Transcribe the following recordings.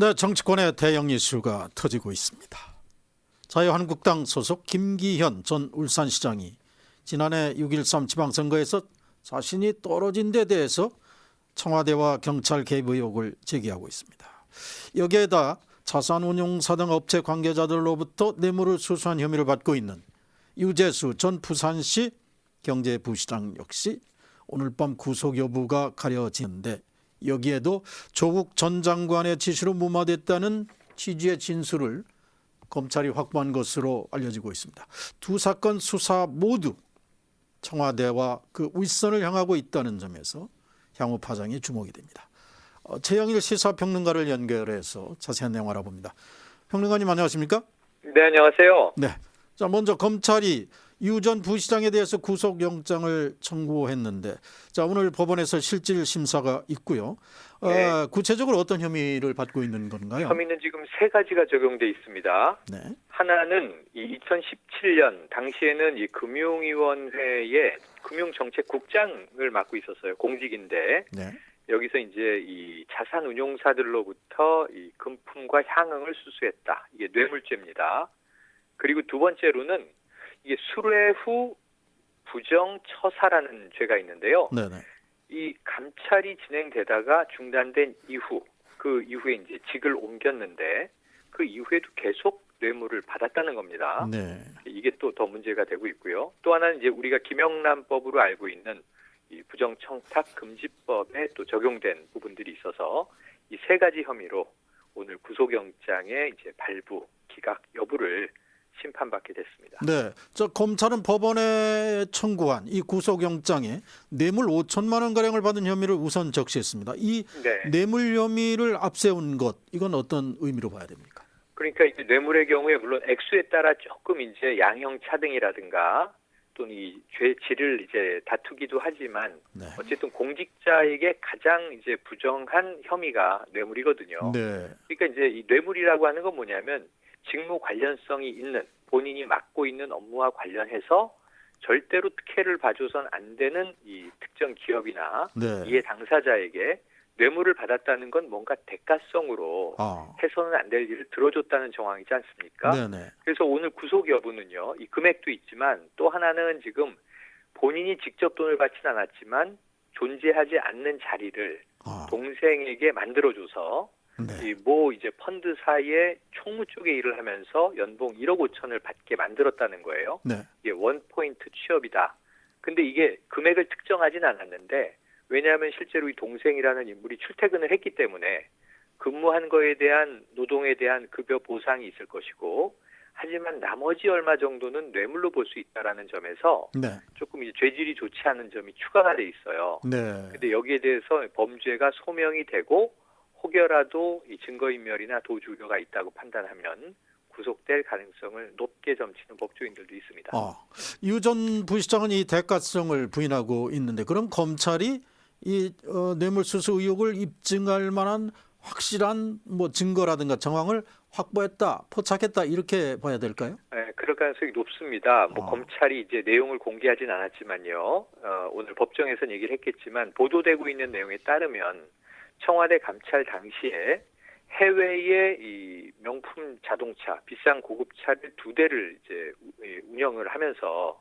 네, 정치권의 대형 이슈가 터지고 있습니다. 자유한국당 소속 김기현 전 울산시장이 지난해 6.13 지방선거에서 자신이 떨어진 데 대해서 청와대와 경찰 개입 의혹을 제기하고 있습니다. 여기에다 자산운용사 등 업체 관계자들로부터 뇌물을 수수한 혐의를 받고 있는 유재수 전 부산시 경제부시장 역시 오늘 밤 구속 여부가 가려지는데, 여기에도 조국 전 장관의 지시로 무마됐다는 취지의 진술을 검찰이 확보한 것으로 알려지고 있습니다. 두 사건 수사 모두 청와대와 그 윗선을 향하고 있다는 점에서 향후 파장이 주목이 됩니다. 최영일 시사평론가를 연결해서 자세한 내용 알아봅니다. 평론가님 안녕하십니까? 네, 안녕하세요. 네. 자, 먼저 검찰이 유 전 부시장에 대해서 구속영장을 청구했는데, 자, 오늘 법원에서 실질 심사가 있고요. 네. 구체적으로 어떤 혐의를 받고 있는 건가요? 혐의는 지금 세 가지가 적용돼 있습니다. 네. 하나는 이 2017년 당시에는 이 금융위원회의 금융정책국장을 맡고 있었어요. 공직인데 네. 여기서 이제 이 자산운용사들로부터 이 금품과 향응을 수수했다. 이게 뇌물죄입니다. 그리고 두 번째로는 이게 수뢰 후 부정처사라는 죄가 있는데요. 네네. 이 감찰이 진행되다가 중단된 이후, 그 이후에 이제 직을 옮겼는데 그 이후에도 계속 뇌물을 받았다는 겁니다. 네. 이게 또 더 문제가 되고 있고요. 또 하나는 이제 우리가 김영란법으로 알고 있는 이 부정청탁금지법에 또 적용된 부분들이 있어서 이 세 가지 혐의로 오늘 구속영장의 이제 발부, 기각 여부를 심판받게 됐습니다. 네, 저 검찰은 법원에 청구한 이 구속영장에 뇌물 5천만 원 가량을 받은 혐의를 우선 적시했습니다. 이 네. 뇌물 혐의를 앞세운 것, 이건 어떤 의미로 봐야 됩니까? 그러니까 이제 뇌물의 경우에 물론 액수에 따라 조금 이제 양형 차등이라든가 또는 이 죄질을 이제 다투기도 하지만 네. 어쨌든 공직자에게 가장 이제 부정한 혐의가 뇌물이거든요. 네. 그러니까 이제 이 뇌물이라고 하는 건 뭐냐면 직무 관련성이 있는 본인이 맡고 있는 업무와 관련해서 절대로 특혜를 봐줘선 안 되는 이 특정 기업이나 네. 이해 당사자에게 뇌물을 받았다는 건 뭔가 대가성으로 해서는 안 될 일을 들어줬다는 정황이지 않습니까? 네네. 그래서 오늘 구속 여부는요, 이 금액도 있지만 또 하나는 지금 본인이 직접 돈을 받진 않았지만 존재하지 않는 자리를 동생에게 만들어줘서 네. 이 모 이제 펀드사의 총무 쪽에 일을 하면서 연봉 1억 5천을 받게 만들었다는 거예요. 네. 이게 원포인트 취업이다. 근데 이게 금액을 특정하진 않았는데, 왜냐하면 실제로 이 동생이라는 인물이 출퇴근을 했기 때문에 근무한 거에 대한 노동에 대한 급여 보상이 있을 것이고, 하지만 나머지 얼마 정도는 뇌물로 볼 수 있다라는 점에서 네. 조금 이제 죄질이 좋지 않은 점이 추가가 돼 있어요. 네. 근데 여기에 대해서 범죄가 소명이 되고 혹여라도 이 증거인멸이나 도주 우려가 있다고 판단하면 구속될 가능성을 높게 점치는 법조인들도 있습니다. 유 전 부시장은 이 대가성을 부인하고 있는데, 그럼 검찰이 이 뇌물수수 의혹을 입증할 만한 확실한 뭐 증거라든가 정황을 확보했다, 포착했다, 이렇게 봐야 될까요? 네, 그럴 가능성이 높습니다. 검찰이 이제 내용을 공개하진 않았지만요. 오늘 법정에서는 얘기를 했겠지만 보도되고 있는 내용에 따르면 청와대 감찰 당시에 해외의 이 명품 자동차, 비싼 고급차를 2대를 이제 운영을 하면서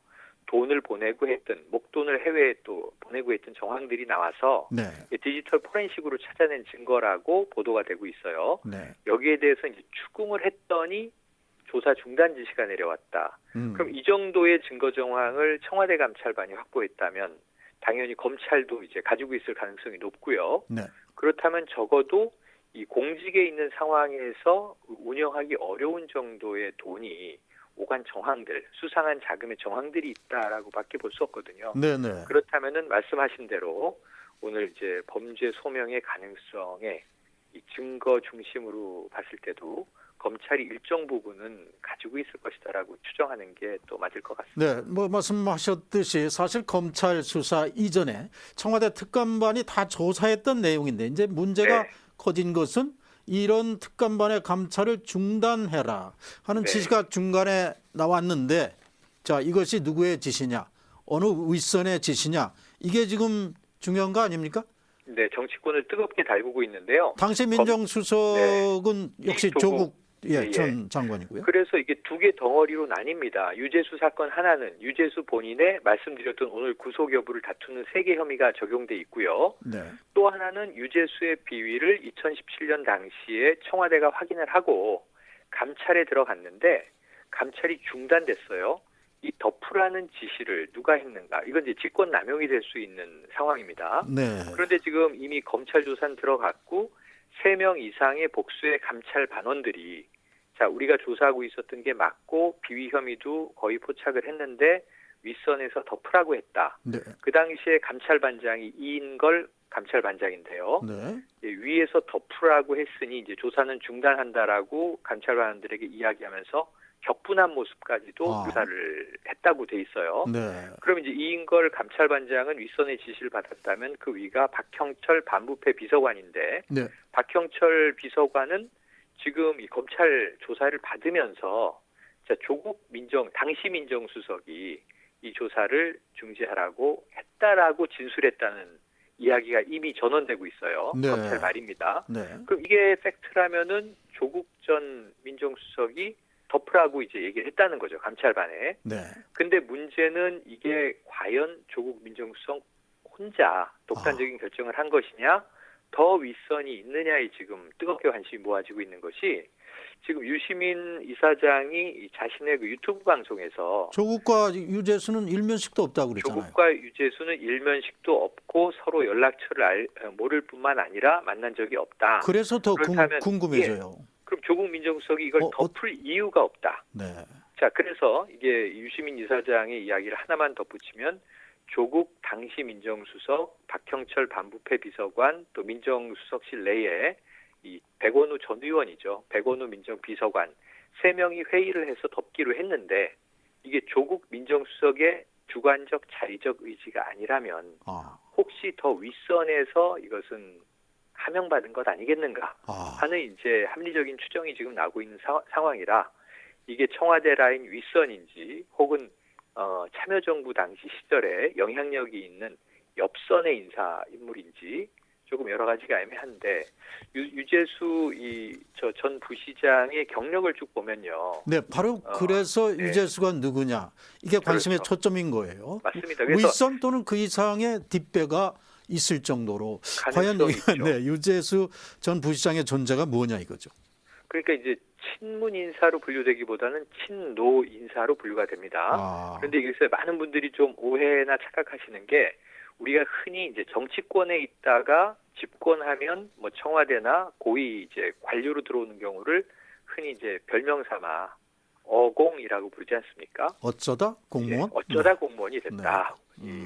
돈을 보내고 했던, 목돈을 해외에 또 보내고 했던 정황들이 나와서 네. 디지털 포렌식으로 찾아낸 증거라고 보도가 되고 있어요. 네. 여기에 대해서 이제 추궁을 했더니 조사 중단 지시가 내려왔다. 그럼 이 정도의 증거 정황을 청와대 감찰반이 확보했다면 당연히 검찰도 이제 가지고 있을 가능성이 높고요. 네. 그렇다면 적어도 이 공직에 있는 상황에서 운영하기 어려운 정도의 돈이 오간 정황들, 수상한 자금의 정황들이 있다라고 밖에 볼 수 없거든요. 네네. 그렇다면은 말씀하신 대로 오늘 이제 범죄 소명의 가능성에 이 증거 중심으로 봤을 때도 검찰이 일정 부분은 가지고 있을 것이다라고 추정하는 게 또 맞을 것 같습니다. 네, 뭐 말씀하셨듯이 사실 검찰 수사 이전에 청와대 특감반이 다 조사했던 내용인데, 이제 문제가 커진 것은 이런 특감반의 감찰을 중단해라 하는 지시가 중간에 나왔는데, 자, 이것이 누구의 지시냐, 어느 윗선의 지시냐, 이게 지금 중요한 거 아닙니까? 네, 정치권을 뜨겁게 달구고 있는데요. 당시 민정수석은 역시 조국 전 장관이고요. 그래서 이게 두 개 덩어리로 나뉩니다. 유재수 사건 하나는 유재수 본인의 말씀드렸던 오늘 구속 여부를 다투는 3개 혐의가 적용돼 있고요. 네. 또 하나는 유재수의 비위를 2017년 당시에 청와대가 확인을 하고 감찰에 들어갔는데 감찰이 중단됐어요. 이 덮으라는 지시를 누가 했는가? 이건 이제 직권 남용이 될 수 있는 상황입니다. 네. 그런데 지금 이미 검찰 조사는 들어갔고 3명 이상의 복수의 감찰 반원들이 자 우리가 조사하고 있었던 게 맞고 비위 혐의도 거의 포착을 했는데 윗선에서 덮으라고 했다. 네. 그 당시에 감찰반장이 이인걸 감찰반장인데요. 네. 위에서 덮으라고 했으니 이제 조사는 중단한다라고 감찰반원들에게 이야기하면서 격분한 모습까지도 묘사를 했다고 돼 있어요. 네. 그럼 이제 이인걸 감찰반장은 윗선의 지시를 받았다면 그 위가 박형철 반부패 비서관인데 네. 박형철 비서관은 지금 이 검찰 조사를 받으면서 자, 조국 당시 민정수석이 이 조사를 중지하라고 했다라고 진술했다는 이야기가 이미 전원되고 있어요. 네. 검찰 말입니다. 네. 그럼 이게 팩트라면은 조국 전 민정수석이 덮으라고 이제 얘기를 했다는 거죠. 감찰반에. 네. 근데 문제는 이게 과연 조국 민정수석 혼자 독단적인 결정을 한 것이냐, 더 윗선이 있느냐에 지금 뜨겁게 관심이 모아지고 있는 것이 지금 유시민 이사장이 자신의 그 유튜브 방송에서 조국과 유재수는 일면식도 없다고 그랬잖아요. 조국과 유재수는 일면식도 없고 서로 연락처를 모를 뿐만 아니라 만난 적이 없다. 그래서 더 궁금해져요. 그럼 조국 민정수석이 이걸 덮을 이유가 없다. 네. 자, 그래서 이게 유시민 이사장의 이야기를 하나만 덧붙이면 조국 당시 민정수석, 박형철 반부패 비서관, 또 민정수석실 내에 이 백원우 전 의원이죠. 백원우 민정비서관 3명이 회의를 해서 덮기로 했는데 이게 조국 민정수석의 주관적 자의적 의지가 아니라면 혹시 더 윗선에서 이것은 하명받은 것 아니겠는가 하는 이제 합리적인 추정이 지금 나오고 있는 상황이라 이게 청와대 라인 윗선인지 혹은 참여정부 당시 시절에 영향력이 있는 옆선의 인물인지 조금 여러 가지가 애매한데 유재수 전 부시장의 경력을 쭉 보면요. 네, 바로 그래서 유재수가 누구냐 이게 관심의 초점인 거예요. 맞습니다. 그래서 윗선 또는 그 이상의 뒷배가 있을 정도로 과연 유재수 전 부시장의 존재가 뭐냐 이거죠. 그러니까 이제 친문 인사로 분류되기보다는 친노 인사로 분류가 됩니다. 그런데 여기서 많은 분들이 좀 오해나 착각하시는 게 우리가 흔히 이제 정치권에 있다가 집권하면 뭐 청와대나 고위 이제 관료로 들어오는 경우를 흔히 이제 별명 삼아 어공이라고 부르지 않습니까? 어쩌다 공무원? 어쩌다 공무원이 됐다.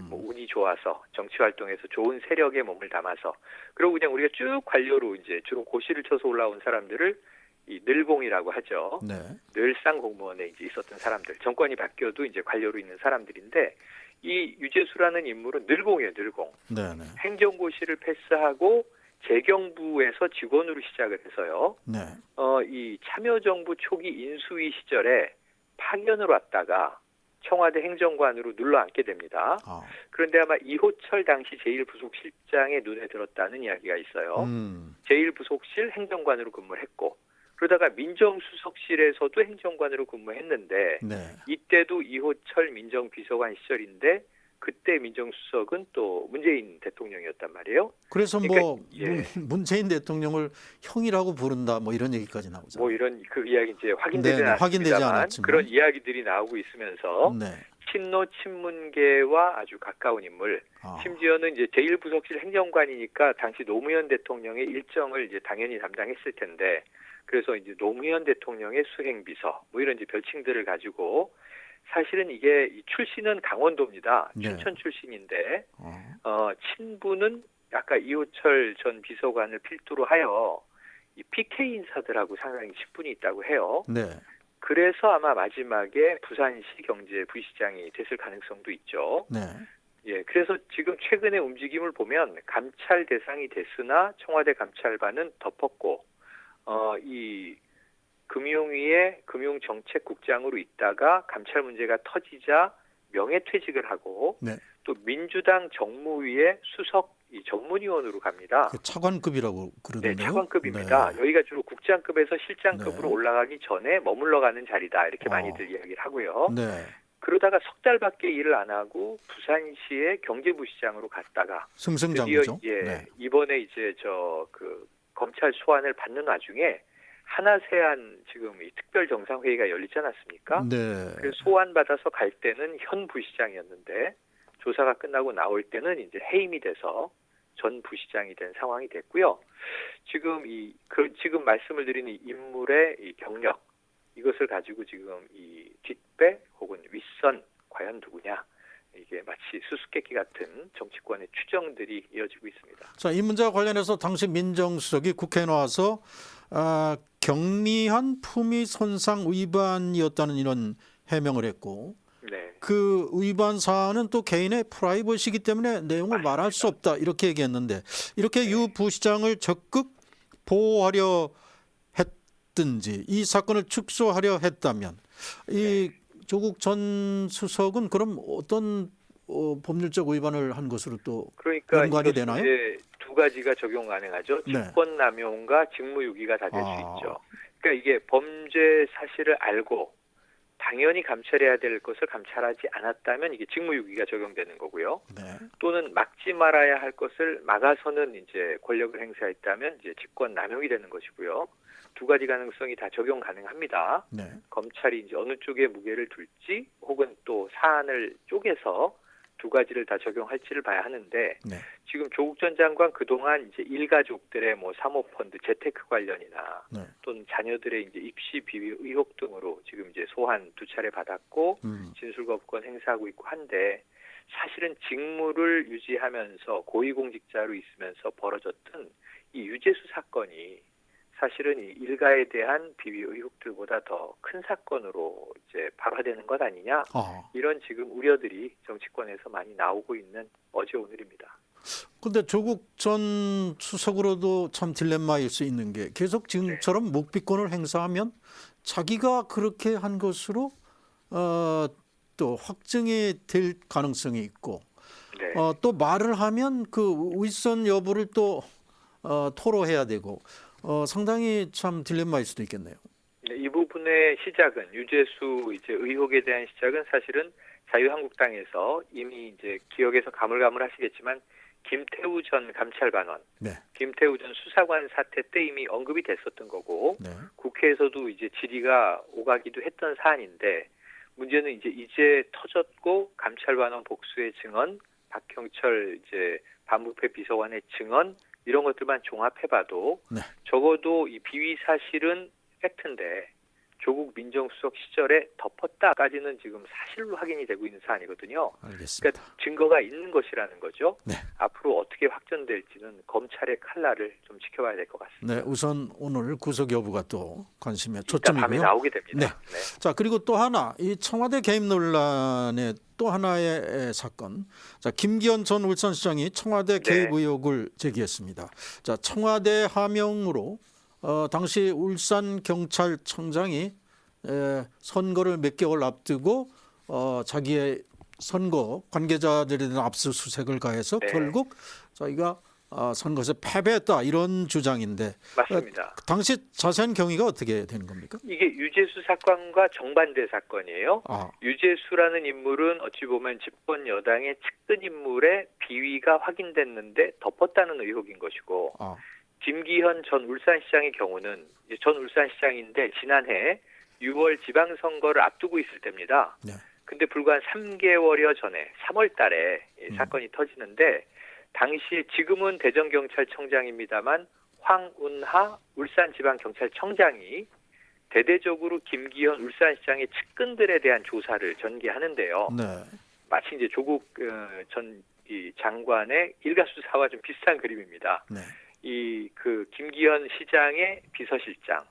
뭐 운이 좋아서 정치 활동에서 좋은 세력에 몸을 담아서 그리고 그냥 우리가 쭉 관료로 이제 주로 고시를 쳐서 올라온 사람들을 이 늘공이라고 하죠. 네. 늘상 공무원에 이제 있었던 사람들, 정권이 바뀌어도 이제 관료로 있는 사람들인데 이 유재수라는 인물은 늘공이에요, 늘공. 네네. 행정고시를 패스하고 재경부에서 직원으로 시작을 해서요. 네. 이 참여정부 초기 인수위 시절에 파견을 왔다가 청와대 행정관으로 눌러앉게 됩니다. 그런데 아마 이호철 당시 제1부속실장의 눈에 들었다는 이야기가 있어요. 제1부속실 행정관으로 근무를 했고 그러다가 민정수석실에서도 행정관으로 근무했는데 이때도 이호철 민정비서관 시절인데 그때 민정수석은 또 문재인 대통령이었단 말이에요. 그래서 뭐 문재인 대통령을 형이라고 부른다 뭐 이런 얘기까지 나오죠. 뭐 이런 그 이야기 이제 확인되지 않았지만 그런 이야기들이 나오고 있으면서 친노 친문계와 아주 가까운 인물. 심지어는 이제 제1부속실 행정관이니까 당시 노무현 대통령의 일정을 이제 당연히 담당했을 텐데 그래서 이제 노무현 대통령의 수행비서 뭐 이런 이제 별칭들을 가지고 사실은 이게 출신은 강원도입니다. 춘천 출신인데 친부는 아까 이호철 전 비서관을 필두로 하여 이 PK 인사들하고 상당히 친분이 있다고 해요. 네. 그래서 아마 마지막에 부산시 경제 부시장이 됐을 가능성도 있죠. 네. 예, 그래서 지금 최근의 움직임을 보면 감찰 대상이 됐으나 청와대 감찰반은 덮었고 이 금융위의 금융정책국장으로 있다가 감찰 문제가 터지자 명예퇴직을 하고 또 민주당 정무위의 수석 이 전문위원으로 갑니다. 그 차관급이라고 네, 그러던데요. 차관급입니다. 네. 여기가 주로 국장급에서 실장급으로 네. 올라가기 전에 머물러가는 자리다 이렇게 어. 많이들 이야기를 하고요. 네. 그러다가 석 달밖에 일을 안 하고 부산시의 경제부시장으로 갔다가 드디어 승승장구죠. 예, 네. 이번에 이제 저 그 검찰 소환을 받는 와중에 하나세안 지금 이 특별 정상회의가 열리지 않았습니까? 네. 그래서 소환받아서 갈 때는 현 부시장이었는데 조사가 끝나고 나올 때는 이제 해임이 돼서 전 부시장이 된 상황이 됐고요. 지금 지금 말씀을 드린 이 인물의 이 경력 이것을 가지고 지금 이 뒷배 혹은 윗선 과연 누구냐 이게 마치 수수께끼 같은 정치권의 추정들이 이어지고 있습니다. 자, 이 문제와 관련해서 당시 민정수석이 국회에 나와서 경미한 품위 손상 위반이었다는 이런 해명을 했고 네, 그 위반 사안은 또 개인의 프라이버시이기 때문에 내용을 말할 수 없다 이렇게 얘기했는데 이렇게 유 부시장을 적극 보호하려 했든지 이 사건을 축소하려 했다면 이 조국 전 수석은 그럼 어떤 법률적 위반을 한 것으로 또 그러니까 연관이 이것은 되나요? 이제 두 가지가 적용 가능하죠. 네. 직권남용과 직무유기가 다 될 수 아. 있죠. 그러니까 이게 범죄 사실을 알고 당연히 감찰해야 될 것을 감찰하지 않았다면 이게 직무유기가 적용되는 거고요. 네. 또는 막지 말아야 할 것을 막아서는 이제 권력을 행사했다면 이제 직권남용이 되는 것이고요. 두 가지 가능성이 다 적용 가능합니다. 네. 검찰이 이제 어느 쪽에 무게를 둘지 혹은 또 사안을 쪼개서 두 가지를 다 적용할지를 봐야 하는데 네. 지금 조국 전 장관 그동안 이제 일가족들의 뭐 사모펀드 재테크 관련이나 네. 또는 자녀들의 이제 입시 비위 의혹 등으로 지금 이제 소환 두 차례 받았고 진술거부권 행사하고 있고 한데 사실은 직무를 유지하면서 고위공직자로 있으면서 벌어졌던 이 유재수 사건이 사실은 이 일가에 대한 비위 의혹들보다 더 큰 사건으로 이제 발화되는 것 아니냐 이런 지금 우려들이 정치권에서 많이 나오고 있는 어제 오늘입니다. 근데 조국 전 수석으로도 참 딜레마일 수 있는 게 계속 지금처럼 묵비권을 행사하면 자기가 그렇게 한 것으로 또 확정이 될 가능성이 있고 네. 또 말을 하면 그 윗선 여부를 또 토로해야 되고 상당히 참 딜레마일 수도 있겠네요. 네, 이 부분의 시작은 유재수 이제 의혹에 대한 시작은 사실은 자유한국당에서 이미 이제 기억에서 가물가물하시겠지만 김태우 전 감찰관원, 네. 김태우 전 수사관 사태 때 이미 언급이 됐었던 거고 네. 국회에서도 이제 질의가 오가기도 했던 사안인데 문제는 이제 터졌고 감찰관원 복수의 증언, 박형철 이제 반부패 비서관의 증언 이런 것들만 종합해봐도 네. 적어도 이 비위 사실은 팩트인데 조국 민정수석 시절에 덮었다까지는 지금 사실로 확인이 되고 있는 사안이거든요. 알겠습니다. 그러니까 증거가 있는 것이라는 거죠. 네. 앞으로 어떻게 확전될지는 검찰의 칼날을 좀 지켜봐야 될 것 같습니다. 네, 우선 오늘 구속 여부가 또 관심의 이따 밤에 초점이고요. 나오게 됩니다. 네. 네. 자, 그리고 또 하나 이 청와대 개입 논란의 또 하나의 사건. 자, 김기현 전 울산시장이 청와대 개입 의혹을 제기했습니다. 자, 청와대 하명으로 당시 울산 경찰청장이 선거를 몇 개월 앞두고 자기의 선거 관계자들에 대한 압수수색을 가해서 결국 자기가 선거에서 패배했다 이런 주장인데 맞습니다. 당시 자세한 경위가 어떻게 되는 겁니까? 이게 유재수 사건과 정반대 사건이에요. 아, 유재수라는 인물은 어찌 보면 집권 여당의 측근 인물의 비위가 확인됐는데 덮었다는 의혹인 것이고 김기현 전 울산시장의 경우는 전 울산시장인데 지난해 6월 지방선거를 앞두고 있을 때입니다. 네. 근데 불과 한 3개월여 전에 3월 달에 사건이 터지는데 당시에 지금은 대전경찰청장입니다만 황운하 울산지방경찰청장이 대대적으로 김기현 울산시장의 측근들에 대한 조사를 전개하는데요. 네. 마치 이제 조국 전 장관의 일가수사와 좀 비슷한 그림입니다. 네. 그 김기현 시장의 비서실장,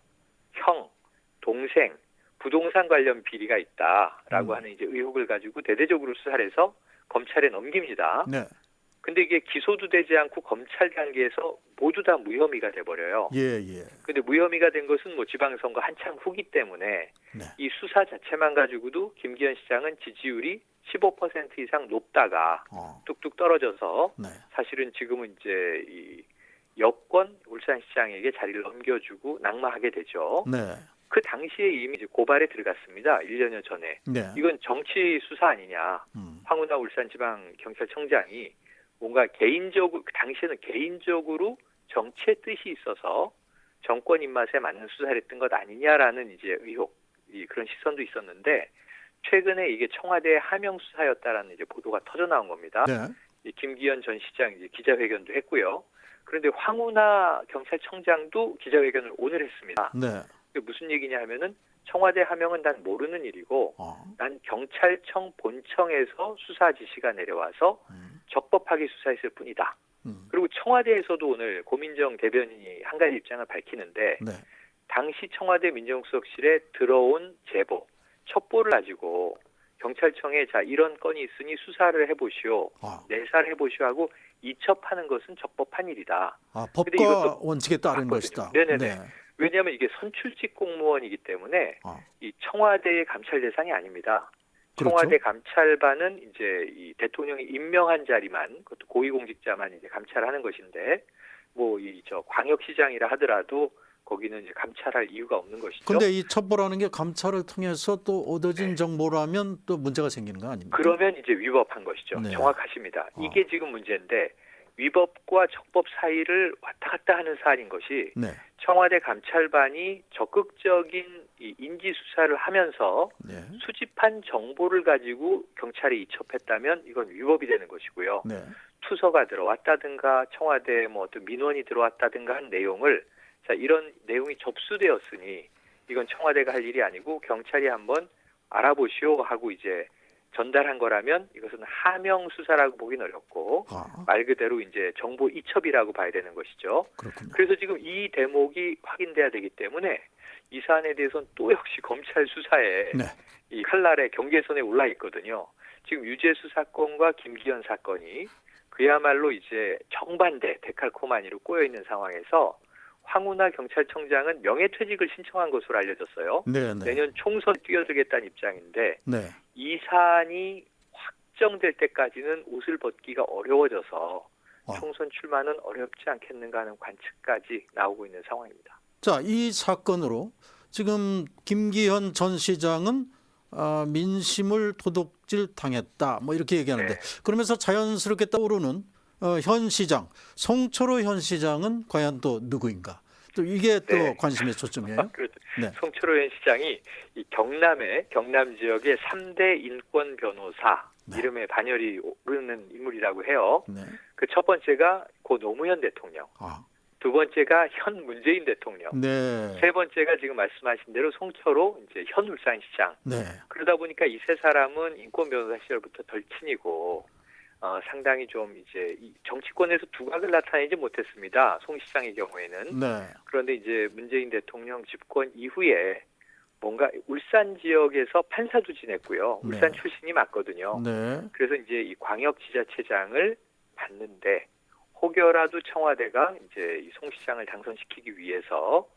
형, 동생, 부동산 관련 비리가 있다라고 하는 이제 의혹을 가지고 대대적으로 수사를 해서 검찰에 넘깁니다. 네. 근데 이게 기소도 되지 않고 검찰 단계에서 모두 다 무혐의가 돼버려요. 예, 예. 근데 무혐의가 된 것은 뭐 지방선거 한참 후기 때문에 네. 이 수사 자체만 가지고도 김기현 시장은 지지율이 15% 이상 높다가 뚝뚝 떨어져서 네. 사실은 지금은 이제 이 여권 울산시장에게 자리를 넘겨주고 낙마하게 되죠. 네. 그 당시에 이미 이제 고발에 들어갔습니다. 1년여 전에. 네. 이건 정치 수사 아니냐. 황운하 울산지방경찰청장이 뭔가 개인적으로, 그 당시에는 개인적으로 정치의 뜻이 있어서 정권 입맛에 맞는 수사를 했던 것 아니냐라는 이제 의혹, 그런 시선도 있었는데 최근에 이게 청와대 하명 수사였다라는 이제 보도가 터져 나온 겁니다. 네. 이 김기현 전 시장 이제 기자회견도 했고요. 그런데 황운하 경찰청장도 기자회견을 오늘 했습니다. 네. 그게 무슨 얘기냐 하면은 청와대 하명은 난 모르는 일이고 난 경찰청 본청에서 수사 지시가 내려와서 적법하게 수사했을 뿐이다. 그리고 청와대에서도 오늘 고민정 대변인이 한 가지 입장을 밝히는데 네. 당시 청와대 민정수석실에 들어온 제보, 첩보를 가지고 경찰청에 자 이런 건이 있으니 수사를 해보시오, 내사를 해보시오 하고 이첩하는 것은 적법한 일이다. 법과 원칙에 따른 것이다. 네네네. 네. 왜냐하면 이게 선출직 공무원이기 때문에 이 청와대의 감찰 대상이 아닙니다. 그렇죠. 청와대 감찰반은 이제 이 대통령이 임명한 자리만, 그것도 고위공직자만 이제 감찰하는 것인데, 뭐 이 저 광역시장이라 하더라도 거기는 이제 감찰할 이유가 없는 것이죠. 그런데 이 첩보라는 게 감찰을 통해서 또 얻어진 정보라면 또 문제가 생기는 거 아닙니까? 그러면 이제 위법한 것이죠. 네. 정확하십니다. 이게 지금 문제인데 위법과 적법 사이를 왔다 갔다 하는 사안인 것이 네. 청와대 감찰반이 적극적인 이 인지 수사를 하면서 네. 수집한 정보를 가지고 경찰에 이첩했다면 이건 위법이 되는 것이고요. 네. 투서가 들어왔다든가 청와대 뭐 어떤 민원이 들어왔다든가 한 내용을 자 이런 내용이 접수되었으니 이건 청와대가 할 일이 아니고 경찰이 한번 알아보시오 하고 이제 전달한 거라면 이것은 하명 수사라고 보기는 어렵고 말 그대로 이제 정보 이첩이라고 봐야 되는 것이죠. 그렇군요. 그래서 지금 이 대목이 확인돼야 되기 때문에 이 사안에 대해서는 또 역시 검찰 수사에 네. 이 칼날의 경계선에 올라 있거든요. 지금 유재수 사건과 김기현 사건이 그야말로 이제 정반대 데칼코마니로 꼬여 있는 상황에서 황운하 경찰청장은 명예퇴직을 신청한 것으로 알려졌어요. 네, 네. 내년 총선 뛰어들겠다는 입장인데 네. 이 사안이 확정될 때까지는 옷을 벗기가 어려워져서 총선 출마는 어렵지 않겠는가 하는 관측까지 나오고 있는 상황입니다. 자, 이 사건으로 지금 김기현 전 시장은 민심을 도둑질 당했다, 뭐 이렇게 얘기하는데 그러면서 자연스럽게 떠오르는 현 시장, 송철호 현 시장은 과연 또 누구인가? 또 이게 또 관심의 초점이에요. 그렇죠. 네. 송철호 현 시장이 이 경남 지역의 3대 인권 변호사 이름에 반열이 오르는 인물이라고 해요. 네. 그 첫 번째가 고 노무현 대통령, 두 번째가 현 문재인 대통령, 네. 세 번째가 지금 말씀하신 대로 송철호 이제 현 울산시장. 네. 그러다 보니까 이 세 사람은 인권 변호사 시절부터 덜친이고 상당히 좀 이제 이 정치권에서 두각을 나타내지 못했습니다. 송 시장의 경우에는. 네. 그런데 이제 문재인 대통령 집권 이후에 뭔가 울산 지역에서 판사도 지냈고요. 네. 울산 출신이 맞거든요. 네. 그래서 이제 이 광역지자체장을 받는데 혹여라도 청와대가 이제 이 송 시장을 당선시키기 위해서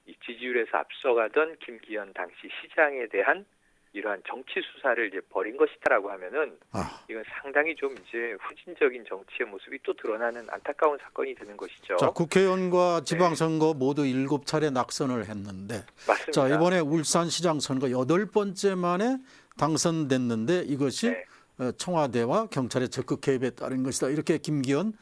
이 지지율에서 앞서가던 김기현 당시 시장에 대한 이러한 정치 수사를 이제 벌인 것이다라고 하면은 이건 상당히 좀 이제 후진적인 정치의 모습이 또 드러나는 안타까운 사건이 되는 것이죠. 자, 국회의원과 지방선거 모두 7차례 낙선을 했는데, 맞습니다. 자, 이번에 울산시장 선거 8번째 만에 당선됐는데 이것이 청와대와 경찰의 적극 개입에 따른 것이다. 이렇게 김기현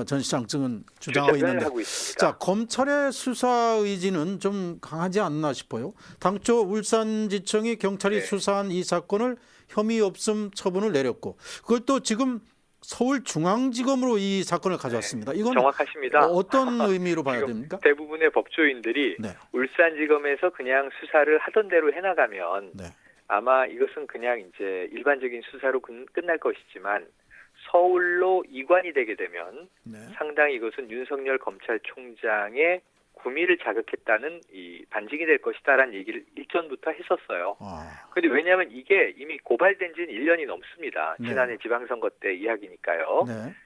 전 시장 측은 주장하고 있는데, 하고 있습니다. 자, 검찰의 수사 의지는 좀 강하지 않나 싶어요. 당초 울산지청이 경찰이 수사한 이 사건을 혐의 없음 처분을 내렸고, 그걸 또 지금 서울중앙지검으로 이 사건을 가져왔습니다. 이건 정확하십니다. 어떤 의미로 봐야 됩니까? 대부분의 법조인들이 울산지검에서 그냥 수사를 하던 대로 해나가면 아마 이것은 그냥 이제 일반적인 수사로 끝날 것이지만 서울로 이관이 되게 되면 상당히 이것은 윤석열 검찰총장의 구미를 자극했다는 이 반증이 될 것이다라는 얘기를 일전부터 했었어요. 그런데 왜냐하면 이게 이미 고발된 지는 1년이 넘습니다. 지난해 지방선거 때 이야기니까요.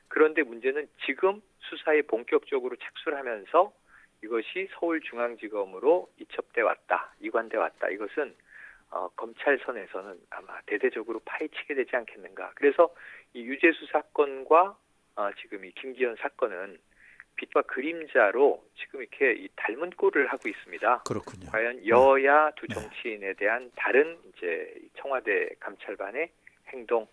그런데 문제는 지금 수사에 본격적으로 착수를 하면서 이것이 서울중앙지검으로 이첩돼 왔다, 이관돼 왔다. 이것은 검찰선에서는 아마 대대적으로 파헤치게 되지 않겠는가. 그래서 이 유재수 사건과 지금 이 김기현 사건은 빛과 그림자로 지금 이렇게 이 닮은 꼴을 하고 있습니다. 그렇군요. 과연 여야 두 정치인에 대한 다른 이제 청와대 감찰반의 행동,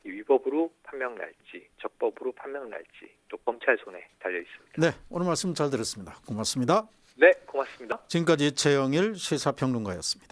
이 위법으로 판명 날지, 적법으로 판명 날지 또 검찰 손에 달려 있습니다. 네, 오늘 말씀 잘 들었습니다. 고맙습니다. 네, 고맙습니다. 지금까지 최영일 시사평론가였습니다.